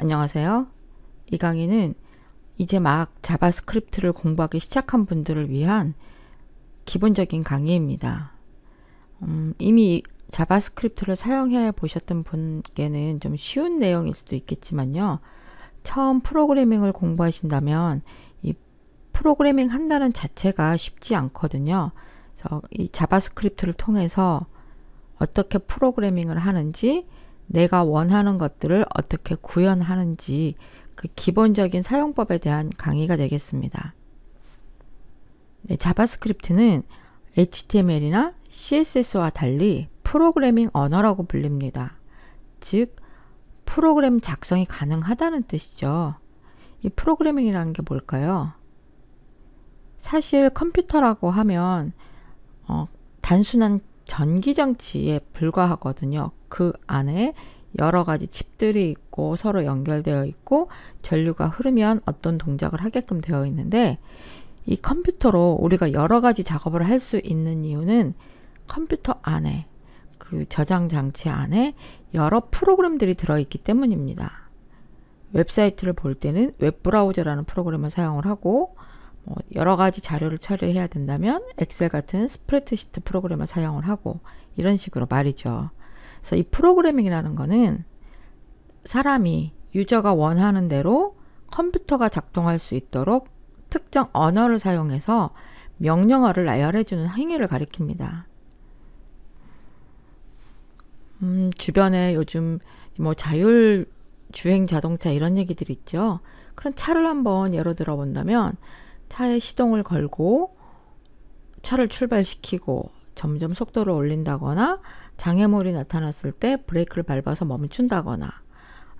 안녕하세요. 이 강의는 이제 막 자바스크립트를 공부하기 시작한 분들을 위한 기본적인 강의입니다. 이미 자바스크립트를 사용해 보셨던 분께는 좀 쉬운 내용일 수도 있겠지만요. 처음 프로그래밍을 공부하신다면 이 프로그래밍 한다는 자체가 쉽지 않거든요. 그래서 이 자바스크립트를 통해서 어떻게 프로그래밍을 하는지, 내가 원하는 것들을 어떻게 구현하는지 그 기본적인 사용법에 대한 강의가 되겠습니다. 네, 자바스크립트는 HTML이나 CSS와 달리 프로그래밍 언어라고 불립니다. 즉, 프로그램 작성이 가능하다는 뜻이죠. 이 프로그래밍이라는 게 뭘까요? 사실 컴퓨터라고 하면 단순한 전기장치에 불과하거든요. 그 안에 여러 가지 칩들이 있고 서로 연결되어 있고 전류가 흐르면 어떤 동작을 하게끔 되어 있는데, 이 컴퓨터로 우리가 여러 가지 작업을 할 수 있는 이유는 컴퓨터 안에, 그 저장 장치 안에 여러 프로그램들이 들어있기 때문입니다. 웹사이트를 볼 때는 웹브라우저라는 프로그램을 사용을 하고, 여러 가지 자료를 처리해야 된다면 엑셀 같은 스프레드시트 프로그램을 사용을 하고, 이런 식으로 말이죠. 그래서 이 프로그래밍이라는 거는 사람이, 유저가 원하는 대로 컴퓨터가 작동할 수 있도록 특정 언어를 사용해서 명령어를 나열해주는 행위를 가리킵니다. 주변에 요즘 자율주행 자동차 이런 얘기들이 있죠. 그런 차를 한번 예로 들어 본다면, 차에 시동을 걸고 차를 출발시키고 점점 속도를 올린다거나, 장애물이 나타났을 때 브레이크를 밟아서 멈춘다거나,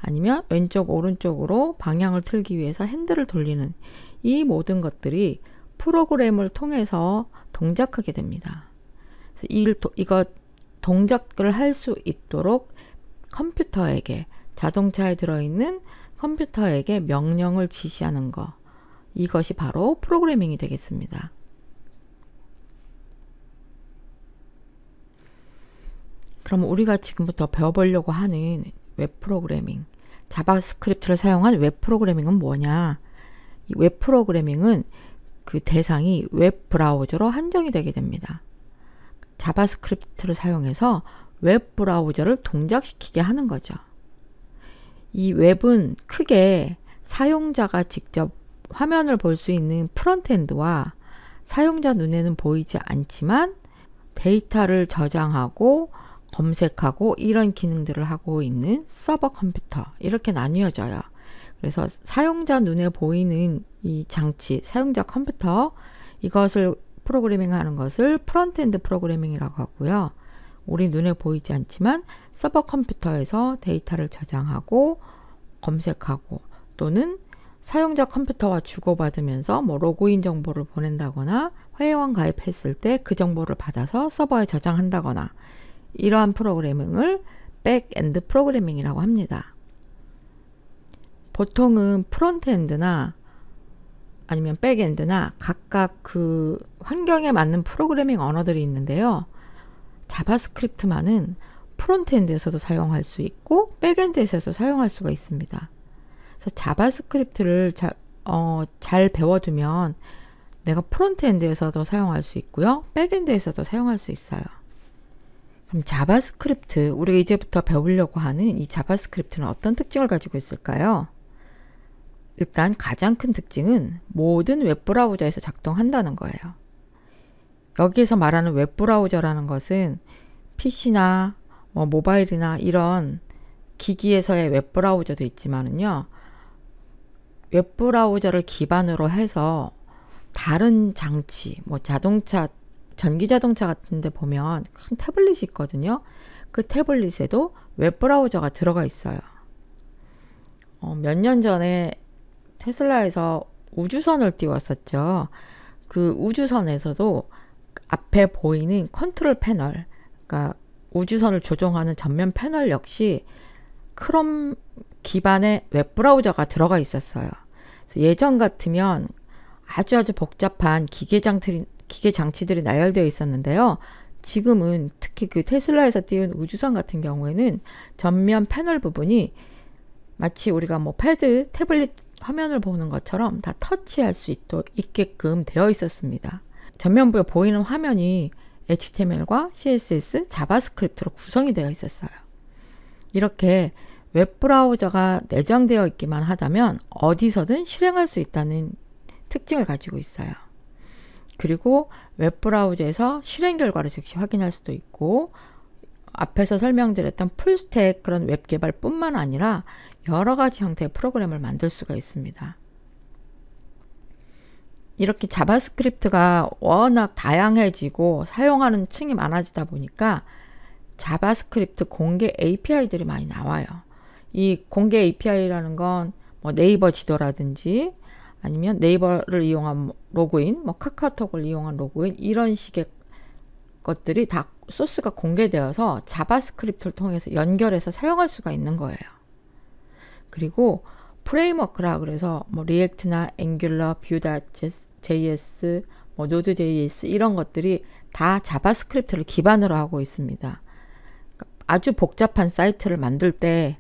아니면 왼쪽 오른쪽으로 방향을 틀기 위해서 핸들을 돌리는 이 모든 것들이 프로그램을 통해서 동작하게 됩니다. 이거 동작을 할 수 있도록 컴퓨터에게, 자동차에 들어있는 컴퓨터에게 명령을 지시하는 거, 이것이 바로 프로그래밍이 되겠습니다. 그럼 우리가 지금부터 배워보려고 하는 웹 프로그래밍, 자바스크립트를 사용한 웹 프로그래밍은 뭐냐? 이 웹 프로그래밍은 그 대상이 웹 브라우저로 한정이 되게 됩니다. 자바스크립트를 사용해서 웹 브라우저를 동작시키게 하는 거죠. 이 웹은 크게 사용자가 직접 화면을 볼 수 있는 프론트엔드와 사용자 눈에는 보이지 않지만 데이터를 저장하고 검색하고 이런 기능들을 하고 있는 서버 컴퓨터, 이렇게 나뉘어져요. 그래서 사용자 눈에 보이는 이 장치, 사용자 컴퓨터, 이것을 프로그래밍 하는 것을 프론트엔드 프로그래밍이라고 하고요. 우리 눈에 보이지 않지만 서버 컴퓨터에서 데이터를 저장하고 검색하고, 또는 사용자 컴퓨터와 주고받으면서 로그인 정보를 보낸다거나 회원 가입했을 때 그 정보를 받아서 서버에 저장한다거나, 이러한 프로그래밍을 백엔드 프로그래밍이라고 합니다. 보통은 프론트엔드나 아니면 백엔드나 각각 그 환경에 맞는 프로그래밍 언어들이 있는데요. 자바스크립트만은 프론트엔드에서도 사용할 수 있고 백엔드에서도 사용할 수가 있습니다. 그래서 자바스크립트를 잘 배워두면 내가 프론트엔드에서도 사용할 수 있고요. 백엔드에서도 사용할 수 있어요. 그럼 자바스크립트, 우리가 이제부터 배우려고 하는 이 자바스크립트는 어떤 특징을 가지고 있을까요? 일단 가장 큰 특징은 모든 웹브라우저에서 작동한다는 거예요. 여기에서 말하는 웹브라우저라는 것은 PC나 모바일이나 이런 기기에서의 웹브라우저도 있지만은요, 웹브라우저를 기반으로 해서 다른 장치, 자동차, 전기자동차 같은 데 보면 큰 태블릿이 있거든요. 그 태블릿에도 웹브라우저가 들어가 있어요. 몇 년 전에 테슬라에서 우주선을 띄웠었죠. 그 우주선에서도 앞에 보이는 컨트롤 패널, 그러니까 우주선을 조종하는 전면 패널 역시 크롬 기반의 웹브라우저가 들어가 있었어요. 예전 같으면 아주 복잡한 기계 장치들이 나열되어 있었는데요. 지금은 특히 그 테슬라에서 띄운 우주선 같은 경우에는 전면 패널 부분이 마치 우리가 뭐 패드, 태블릿 화면을 보는 것처럼 다 터치할 수 있게끔 되어 있었습니다. 전면부에 보이는 화면이 HTML과 CSS, 자바스크립트로 구성이 되어 있었어요. 이렇게 웹브라우저가 내장되어 있기만 하다면 어디서든 실행할 수 있다는 특징을 가지고 있어요. 그리고 웹브라우저에서 실행 결과를 즉시 확인할 수도 있고, 앞에서 설명드렸던 풀스택 그런 웹 개발뿐만 아니라 여러 가지 형태의 프로그램을 만들 수가 있습니다. 이렇게 자바스크립트가 워낙 다양해지고 사용하는 층이 많아지다 보니까 자바스크립트 공개 API들이 많이 나와요. 이 공개 API라는 건 뭐 네이버 지도라든지 아니면 네이버를 이용한 로그인, 뭐 카카오톡을 이용한 로그인, 이런 식의 것들이 다 소스가 공개되어서 자바스크립트를 통해서 연결해서 사용할 수가 있는 거예요. 그리고 프레임워크라 그래서 뭐 리액트나 앵귤러, Vue.js, 뭐 Node.js 이런 것들이 다 자바스크립트를 기반으로 하고 있습니다. 아주 복잡한 사이트를 만들 때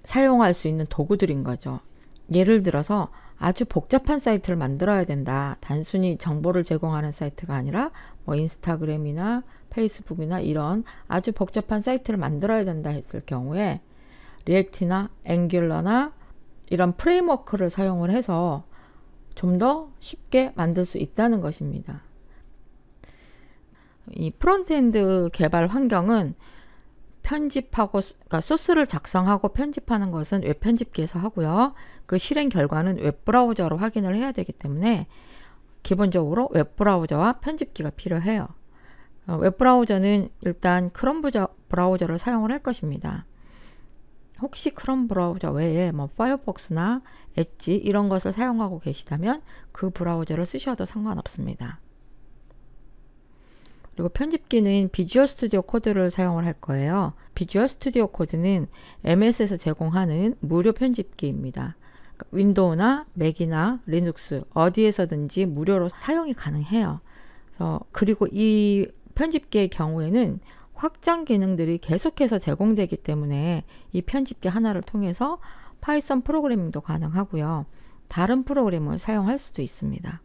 사용할 수 있는 도구들인 거죠. 예를 들어서 아주 복잡한 사이트를 만들어야 된다. 단순히 정보를 제공하는 사이트가 아니라 뭐 인스타그램이나 페이스북이나 이런 아주 복잡한 사이트를 만들어야 된다 했을 경우에 리액트나 앵귤러나 이런 프레임워크를 사용을 해서 좀 더 쉽게 만들 수 있다는 것입니다. 이 프론트엔드 개발 환경은 편집하고, 그러니까 소스를 작성하고 편집하는 것은 웹 편집기에서 하고요. 그 실행 결과는 웹 브라우저로 확인을 해야 되기 때문에 기본적으로 웹 브라우저와 편집기가 필요해요. 웹 브라우저는 일단 크롬 브라우저를 사용을 할 것입니다. 혹시 크롬 브라우저 외에 뭐 파이어폭스나 엣지 이런 것을 사용하고 계시다면 그 브라우저를 쓰셔도 상관없습니다. 그리고 편집기는 비주얼 스튜디오 코드를 사용을 할 거예요. 비주얼 스튜디오 코드는 MS에서 제공하는 무료 편집기입니다. 윈도우나 맥이나 리눅스 어디에서든지 무료로 사용이 가능해요. 그리고 이 편집기의 경우에는 확장 기능들이 계속해서 제공되기 때문에 이 편집기 하나를 통해서 파이썬 프로그래밍도 가능하고요. 다른 프로그램을 사용할 수도 있습니다.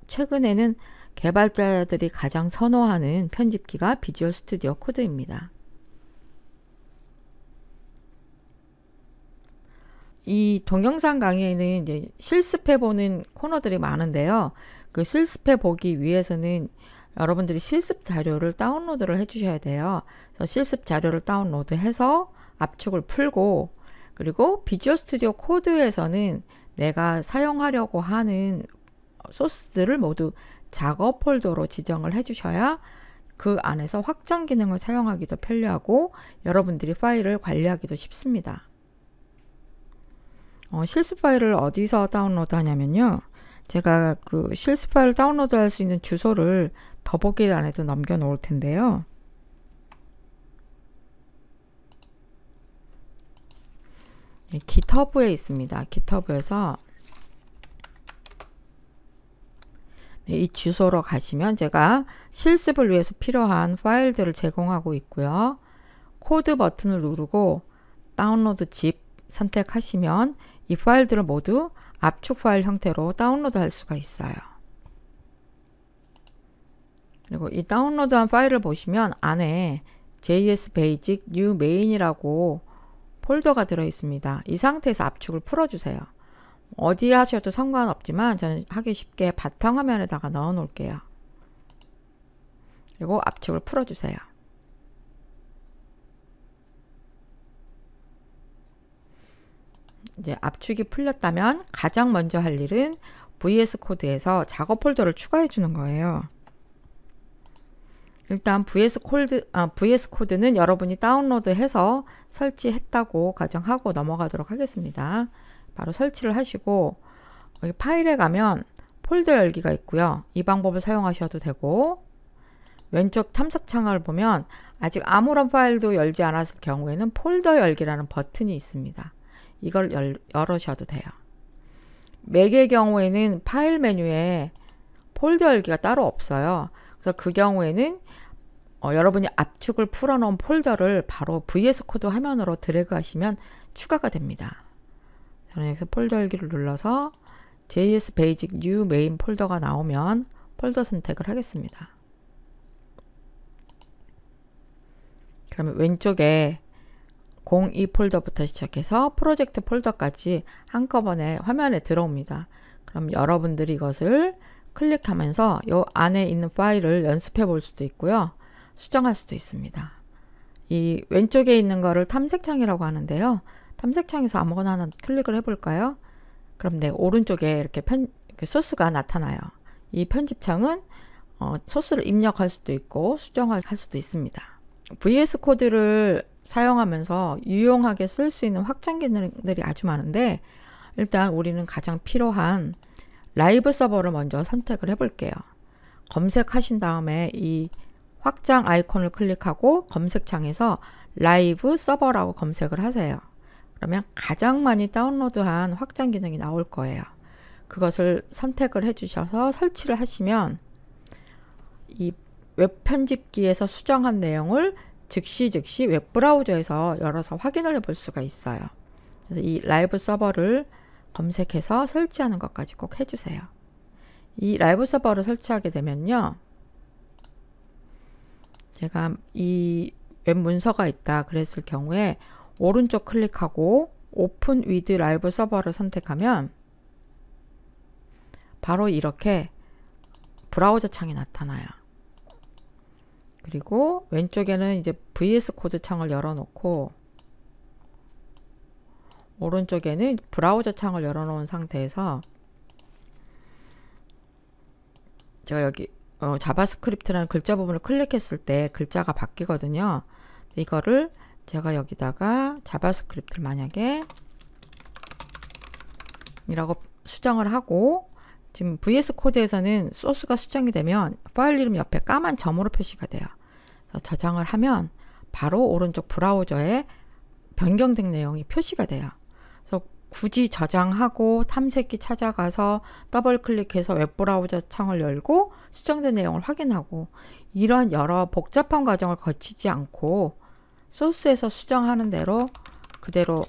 최근에는 개발자들이 가장 선호하는 편집기가 비주얼 스튜디오 코드입니다. 이 동영상 강의에는 이제 실습해보는 코너들이 많은데요. 그 실습해보기 위해서는 여러분들이 실습 자료를 다운로드를 해주셔야 돼요. 그래서 실습 자료를 다운로드해서 압축을 풀고, 그리고 비주얼 스튜디오 코드에서는 내가 사용하려고 하는 소스들을 모두 작업 폴더로 지정을 해주셔야 그 안에서 확장 기능을 사용하기도 편리하고 여러분들이 파일을 관리하기도 쉽습니다. 실습 파일을 어디서 다운로드 하냐면요. 제가 그 실습 파일을 다운로드 할 수 있는 주소를 더보기란에도 남겨 놓을 텐데요. GitHub에 있습니다. GitHub에서 이 주소로 가시면 제가 실습을 위해서 필요한 파일들을 제공하고 있고요. 코드 버튼을 누르고 다운로드 집 선택하시면 이 파일들을 모두 압축 파일 형태로 다운로드 할 수가 있어요. 그리고 이 다운로드한 파일을 보시면 안에 JS Basic New Main이라고 폴더가 들어 있습니다. 이 상태에서 압축을 풀어주세요. 어디 하셔도 상관없지만 저는 하기 쉽게 바탕화면에다가 넣어 놓을게요. 그리고 압축을 풀어주세요. 이제 압축이 풀렸다면 가장 먼저 할 일은 VS 코드에서 작업 폴더를 추가해 주는 거예요. 일단 VS 코드는 여러분이 다운로드해서 설치했다고 가정하고 넘어가도록 하겠습니다. 바로 설치를 하시고 여기 파일에 가면 폴더 열기가 있고요. 이 방법을 사용하셔도 되고, 왼쪽 탐색창을 보면 아직 아무런 파일도 열지 않았을 경우에는 폴더 열기라는 버튼이 있습니다. 이걸 열으셔도 돼요. 맥의 경우에는 파일 메뉴에 폴더 열기가 따로 없어요. 그래서 그 경우에는 여러분이 압축을 풀어놓은 폴더를 바로 VS 코드 화면으로 드래그 하시면 추가가 됩니다. 저는 여기서 폴더 열기를 눌러서 JS 베이직 뉴 메인 폴더가 나오면 폴더 선택을 하겠습니다. 그러면 왼쪽에 02 폴더부터 시작해서 프로젝트 폴더까지 한꺼번에 화면에 들어옵니다. 그럼 여러분들이 이것을 클릭하면서 이 안에 있는 파일을 연습해 볼 수도 있고요. 수정할 수도 있습니다. 이 왼쪽에 있는 거를 탐색창이라고 하는데요. 탐색창에서 아무거나 하나 클릭을 해볼까요? 그럼 네, 오른쪽에 이렇게 소스가 나타나요. 이 편집창은 소스를 입력할 수도 있고 수정할 수도 있습니다. VS 코드를 사용하면서 유용하게 쓸 수 있는 확장 기능들이 아주 많은데 일단 우리는 가장 필요한 라이브 서버를 먼저 선택을 해볼게요. 검색하신 다음에 이 확장 아이콘을 클릭하고 검색창에서 라이브 서버라고 검색을 하세요. 그러면 가장 많이 다운로드한 확장 기능이 나올 거예요. 그것을 선택을 해주셔서 설치를 하시면 이 웹 편집기에서 수정한 내용을 즉시 웹브라우저에서 열어서 확인을 해볼 수가 있어요. 그래서 이 라이브 서버를 검색해서 설치하는 것까지 꼭 해주세요. 이 라이브 서버를 설치하게 되면요. 제가 이 웹 문서가 있다 그랬을 경우에 오른쪽 클릭하고 오픈 위드 라이브 서버를 선택하면 바로 이렇게 브라우저 창이 나타나요. 그리고 왼쪽에는 이제 VS 코드 창을 열어놓고 오른쪽에는 브라우저 창을 열어놓은 상태에서 제가 여기 자바스크립트라는 글자 부분을 클릭했을 때 글자가 바뀌거든요. 이거를 제가 여기다가 자바스크립트를 만약에 이라고 수정을 하고 지금 VS 코드에서는 소스가 수정이 되면 파일 이름 옆에 까만 점으로 표시가 돼요. 그래서 저장을 하면 바로 오른쪽 브라우저에 변경된 내용이 표시가 돼요. 그래서 굳이 저장하고 탐색기 찾아가서 더블 클릭해서 웹브라우저 창을 열고 수정된 내용을 확인하고 이런 여러 복잡한 과정을 거치지 않고 소스에서 수정하는 대로 그대로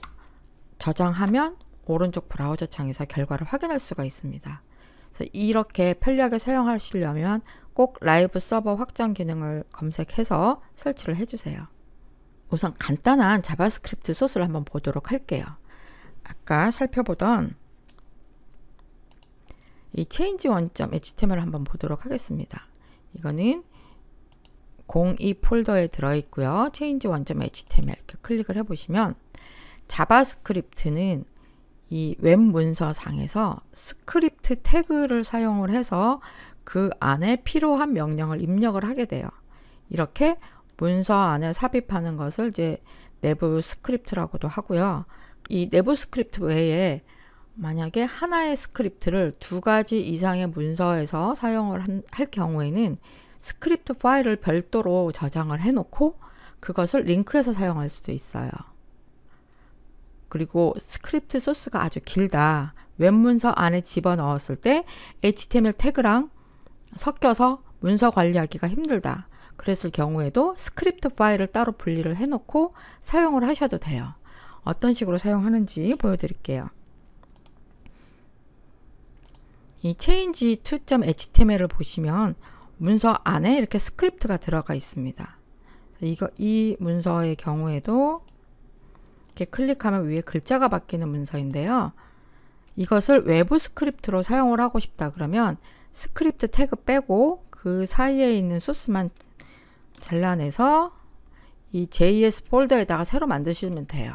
저장하면 오른쪽 브라우저 창에서 결과를 확인할 수가 있습니다. 그래서 이렇게 편리하게 사용하시려면 꼭 라이브 서버 확장 기능을 검색해서 설치를 해주세요. 우선 간단한 자바스크립트 소스를 한번 보도록 할게요. 아까 살펴보던 이 change1.html을 한번 보도록 하겠습니다. 이거는 02 폴더에 들어있고요. change1.html 이렇게 클릭을 해보시면 자바스크립트는 이 웹 문서상에서 스크립트 태그를 사용을 해서 그 안에 필요한 명령을 입력을 하게 돼요. 이렇게 문서 안에 삽입하는 것을 이제 내부 스크립트라고도 하고요. 이 내부 스크립트 외에 만약에 하나의 스크립트를 두 가지 이상의 문서에서 사용을 할 경우에는 스크립트 파일을 별도로 저장을 해놓고 그것을 링크해서 사용할 수도 있어요. 그리고 스크립트 소스가 아주 길다. 웹 문서 안에 집어넣었을 때 HTML 태그랑 섞여서 문서 관리하기가 힘들다. 그랬을 경우에도 스크립트 파일을 따로 분리를 해놓고 사용을 하셔도 돼요. 어떤 식으로 사용하는지 보여드릴게요. 이 change2.html을 보시면 문서 안에 이렇게 스크립트가 들어가 있습니다. 이 문서의 경우에도 이렇게 클릭하면 위에 글자가 바뀌는 문서인데요. 이것을 외부 스크립트로 사용을 하고 싶다 그러면 스크립트 태그 빼고 그 사이에 있는 소스만 잘라내서 이 JS 폴더에다가 새로 만드시면 돼요.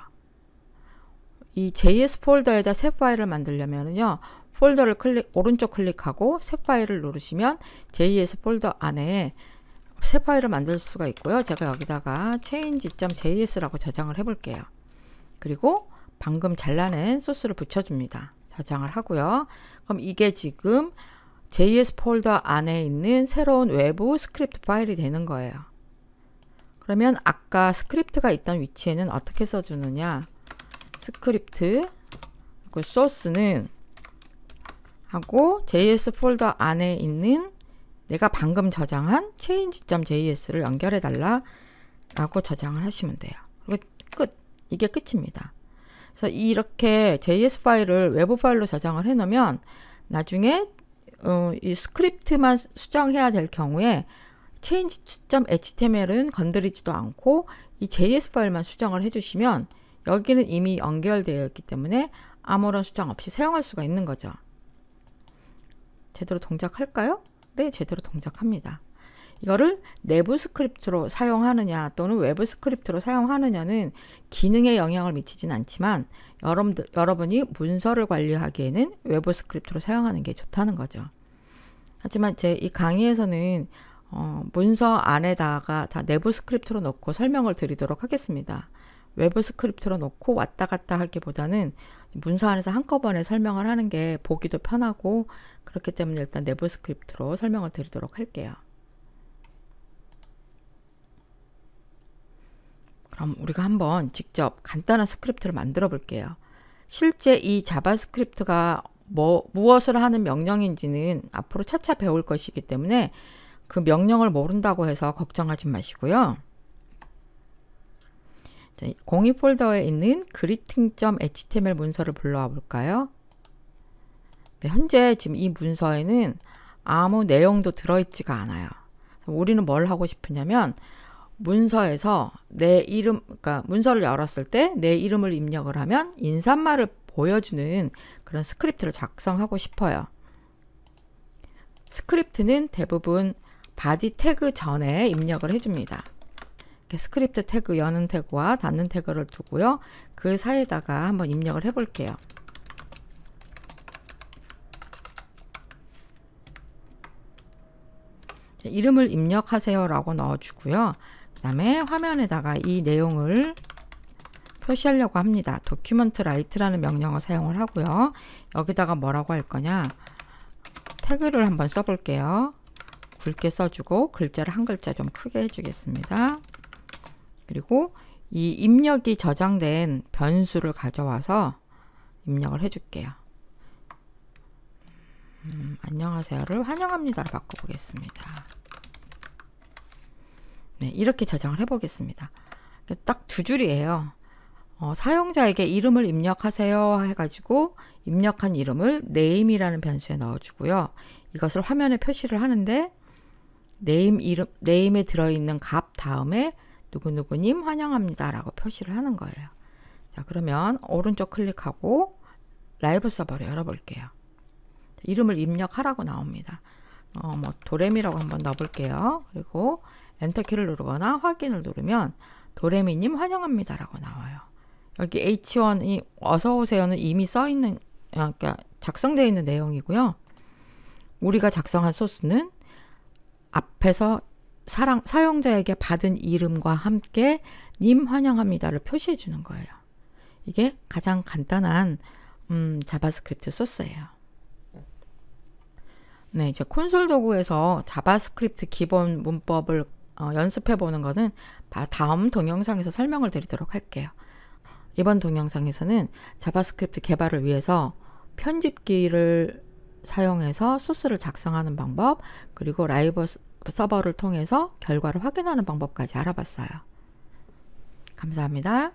이 JS 폴더에다 새 파일을 만들려면요. 폴더를 오른쪽 클릭하고 새 파일을 누르시면 JS 폴더 안에 새 파일을 만들 수가 있고요. 제가 여기다가 change.js라고 저장을 해볼게요. 그리고 방금 잘라낸 소스를 붙여줍니다. 저장을 하고요. 그럼 이게 지금 JS 폴더 안에 있는 새로운 외부 스크립트 파일이 되는 거예요. 그러면 아까 스크립트가 있던 위치에는 어떻게 써주느냐. 스크립트 그 소스는 하고 JS 폴더 안에 있는 내가 방금 저장한 change.js를 연결해 달라 라고 저장을 하시면 돼요. 그리고 끝. 이게 끝입니다. 그래서 이렇게 JS 파일을 외부 파일로 저장을 해 놓으면 나중에 이 스크립트만 수정해야 될 경우에 change.html은 건드리지도 않고 이 JS 파일만 수정을 해주시면 여기는 이미 연결되어 있기 때문에 아무런 수정 없이 사용할 수가 있는 거죠. 제대로 동작할까요? 네, 제대로 동작합니다. 이거를 내부 스크립트로 사용하느냐 또는 외부 스크립트로 사용하느냐는 기능에 영향을 미치진 않지만 여러분이 문서를 관리하기에는 외부 스크립트로 사용하는 게 좋다는 거죠. 하지만 제 이 강의에서는 문서 안에다가 다 내부 스크립트로 넣고 설명을 드리도록 하겠습니다. 외부 스크립트로 넣고 왔다 갔다 하기보다는 문서 안에서 한꺼번에 설명을 하는 게 보기도 편하고 그렇기 때문에 일단 내부 스크립트로 설명을 드리도록 할게요. 그럼 우리가 한번 직접 간단한 스크립트를 만들어 볼게요. 실제 이 자바스크립트가 무엇을 하는 명령인지는 앞으로 차차 배울 것이기 때문에 그 명령을 모른다고 해서 걱정하지 마시고요. 자, 공유 폴더에 있는 greeting.html 문서를 불러와 볼까요? 네, 현재 지금 이 문서에는 아무 내용도 들어있지가 않아요. 우리는 뭘 하고 싶으냐면 문서에서 내 이름, 그러니까 문서를 열었을 때 내 이름을 입력을 하면 인사말을 보여주는 그런 스크립트를 작성하고 싶어요. 스크립트는 대부분 바디 태그 전에 입력을 해줍니다. 스크립트 태그 여는 태그와 닫는 태그를 두고요. 그 사이에다가 한번 입력을 해볼게요. 이름을 입력하세요 라고 넣어주고요. 그 다음에 화면에다가 이 내용을 표시하려고 합니다. 도큐먼트 라이트라는 명령을 사용을 하고요. 여기다가 뭐라고 할 거냐, 태그를 한번 써볼게요. 굵게 써주고 글자를 한 글자 좀 크게 해주겠습니다. 그리고 이 입력이 저장된 변수를 가져와서 입력을 해줄게요. 안녕하세요를 환영합니다로 바꿔보겠습니다. 네, 이렇게 저장을 해보겠습니다. 딱 두 줄이에요. 사용자에게 이름을 입력하세요 해가지고 입력한 이름을 name이라는 변수에 넣어주고요. 이것을 화면에 표시를 하는데 name에 들어있는 값 다음에 누구누구님 환영합니다 라고 표시를 하는 거예요. 자, 그러면 오른쪽 클릭하고 라이브 서버를 열어볼게요. 이름을 입력하라고 나옵니다. 도레미라고 한번 넣어볼게요. 그리고 엔터키를 누르거나 확인을 누르면 도레미님 환영합니다 라고 나와요. 여기 H1이 어서오세요는 이미 써있는, 그러니까 작성되어 있는 내용이고요. 우리가 작성한 소스는 앞에서 사용자에게 받은 이름과 함께 님 환영합니다를 표시해 주는 거예요. 이게 가장 간단한 자바스크립트 소스예요. 네, 이제 콘솔 도구에서 자바스크립트 기본 문법을 연습해 보는 거는 다음 동영상에서 설명을 드리도록 할게요. 이번 동영상에서는 자바스크립트 개발을 위해서 편집기를 사용해서 소스를 작성하는 방법, 그리고 라이브 서버를 통해서 결과를 확인하는 방법까지 알아봤어요. 감사합니다.